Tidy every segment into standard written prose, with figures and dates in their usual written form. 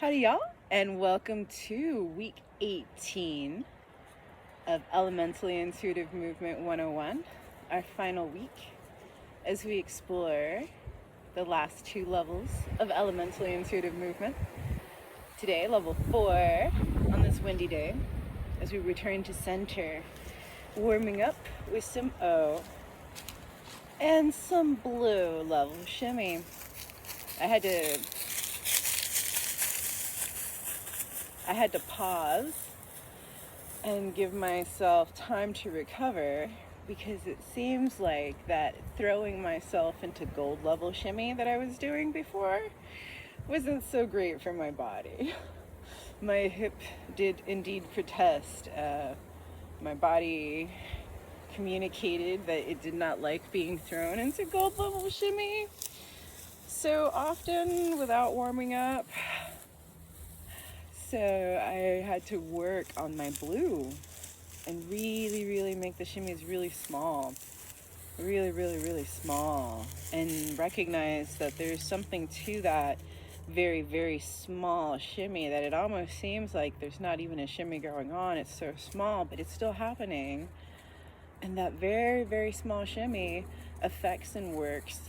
Howdy y'all, and welcome to week 18 of Elementally Intuitive Movement 101, our final week as we explore the last two levels of Elementally Intuitive Movement. Today, level 4 on this windy day, as we return to center, warming up with some O and some blue level shimmy. I had to pause and give myself time to recover, because it seems like that throwing myself into gold level shimmy that I was doing before wasn't so great for my body. My hip did indeed protest. My body communicated that it did not like being thrown into gold level shimmy so often without warming up. So I had to work on my blue and really make the shimmies really small, really small, and recognize that there's something to that very small shimmy that it almost seems like there's not even a shimmy going on. It's so small, but it's still happening. And that very small shimmy affects and works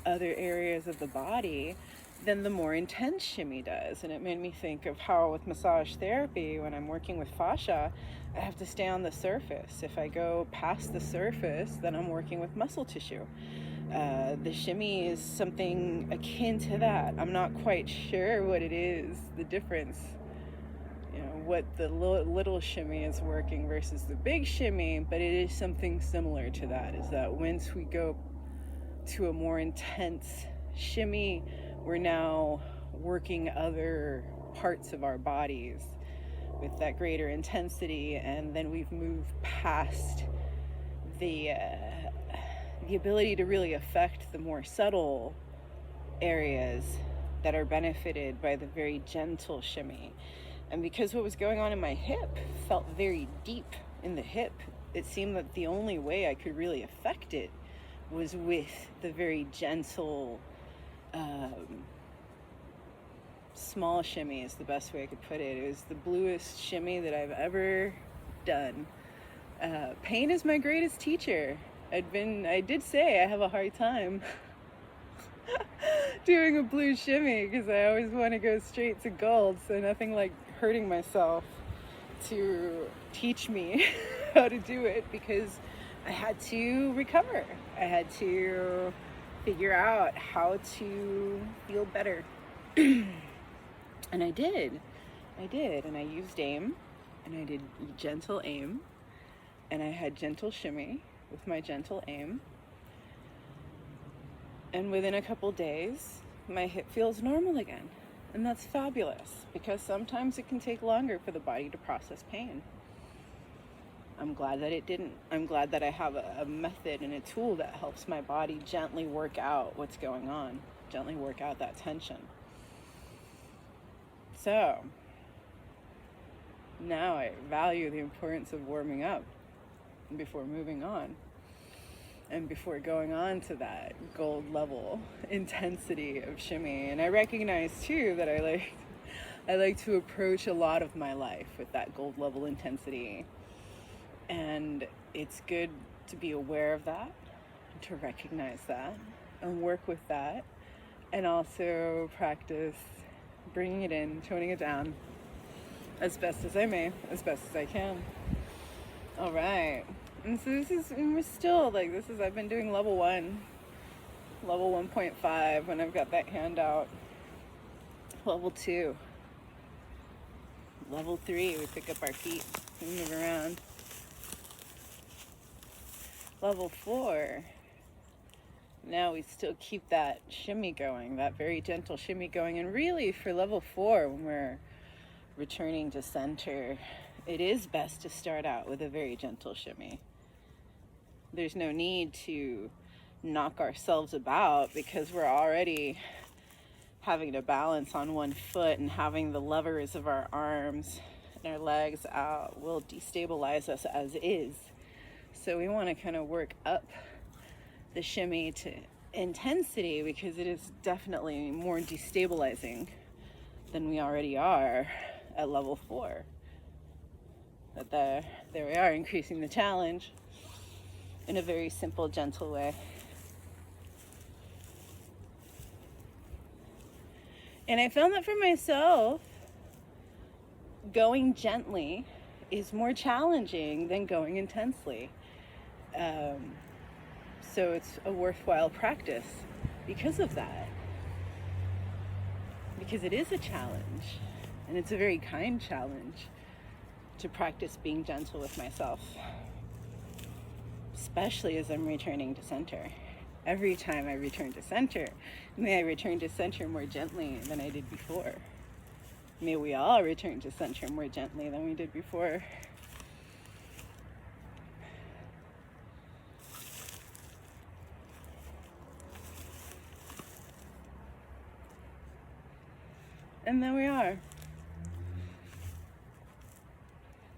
other areas of the body than the more intense shimmy does. And it made me think of how with massage therapy, when I'm working with fascia, I have to stay on the surface. If I go past the surface, then I'm working with muscle tissue. The shimmy is something akin to that. I'm not quite sure what it is, the difference, what the little shimmy is working versus the big shimmy, but it is something similar to that, is that once we go to a more intense shimmy, we're now working other parts of our bodies with that greater intensity, and then we've moved past the ability to really affect the more subtle areas that are benefited by the very gentle shimmy. And because what was going on in my hip felt very deep in the hip, it seemed that the only way I could really affect it was with the very gentle, small shimmy is the best way I could put it. It was the bluest shimmy that I've ever done. Pain is my greatest teacher. I did say I have a hard time doing a blue shimmy, because I always want to go straight to gold, so nothing like hurting myself to teach me how to do it, because I had to recover. I had to figure out how to feel better. And I did, and I used EIM, and I did gentle EIM, and I had gentle shimmy with my gentle EIM. And within a couple days, my hip feels normal again. And that's fabulous, because sometimes it can take longer for the body to process pain. I'm glad that it didn't. I'm glad that I have a method and a tool that helps my body gently work out what's going on, gently work out that tension. So now I value the importance of warming up before moving on, and before going on to that gold level intensity of shimmy. And I recognize too that I like to approach a lot of my life with that gold level intensity. And it's good to be aware of that, to recognize that, and work with that, and also practice bringing it in, toning it down as best as I may, as best as I can. All right. And so I've been doing level 1, level 1.5 when I've got that handout. Level 2. Level 3, we pick up our feet, we move around. Level 4, now we still keep that shimmy going, that very gentle shimmy going. And really for level 4, when we're returning to center, it is best to start out with a very gentle shimmy. There's no need to knock ourselves about, because we're already having to balance on one foot, and having the levers of our arms and our legs out will destabilize us as is. So we want to kind of work up the shimmy to intensity, because it is definitely more destabilizing than we already are at level 4. But there we are, increasing the challenge in a very simple, gentle way. And I found that for myself, going gently is more challenging than going intensely. So it's a worthwhile practice because of that. Because it is a challenge, and it's a very kind challenge to practice being gentle with myself, especially as I'm returning to center. Every time I return to center, may I return to center more gently than I did before. May we all return to center more gently than we did before. And there we are.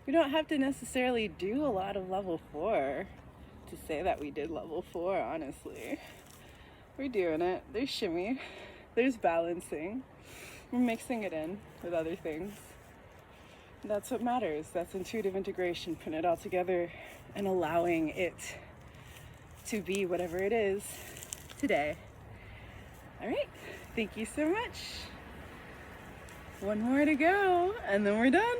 We don't have to necessarily do a lot of level 4 to say that we did level 4, honestly. We're doing it. There's shimmy. There's balancing. We're mixing it in with other things. That's what matters. That's intuitive integration, putting it all together and allowing it to be whatever it is today. All right. Thank you so much. One more to go, and then we're done.